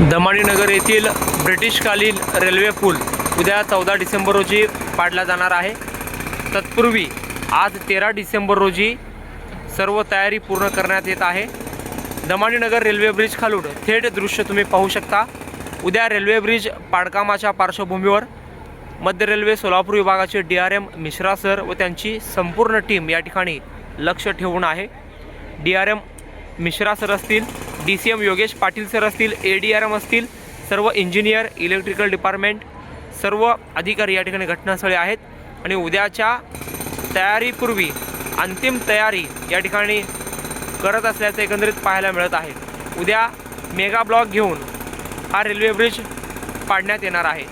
दमाणीनगर येथील ब्रिटिशकालीन रेल्वे पूल उद्या 14 डिसेंबर रोजी पाडला जाणार आहे। तत्पूर्वी आज 13 डिसेंबर रोजी सर्व तयारी पूर्ण करण्यात येत आहे। दमाणीनगर रेल्वे ब्रिज खालून थेट दृश्य तुम्ही पाहू शकता। उद्या रेल्वे ब्रिज पाडकामाच्या पार्श्वभूमीवर मध्य रेल्वे सोलापूर विभागाचे DRM मिश्रा सर व त्यांची संपूर्ण टीम या ठिकाणी लक्ष ठेवून आहे। DRM मिश्रा सर असतील, DCM योगेश पाटील सर असतील, ADRM असतील, सर्व इंजिनियर, इलेक्ट्रिकल डिपार्टमेंट, सर्व अधिकारी या ठिकाणी घटनास्थळी आहेत आणि उद्याच्या तयारीपूर्वी अंतिम तयारी या ठिकाणी करत असल्याचे एकंदरीत पाहायला मिळत आहे। उद्या मेगा ब्लॉक घेऊन हा रेल्वे ब्रिज पाडण्यात येणार आहे।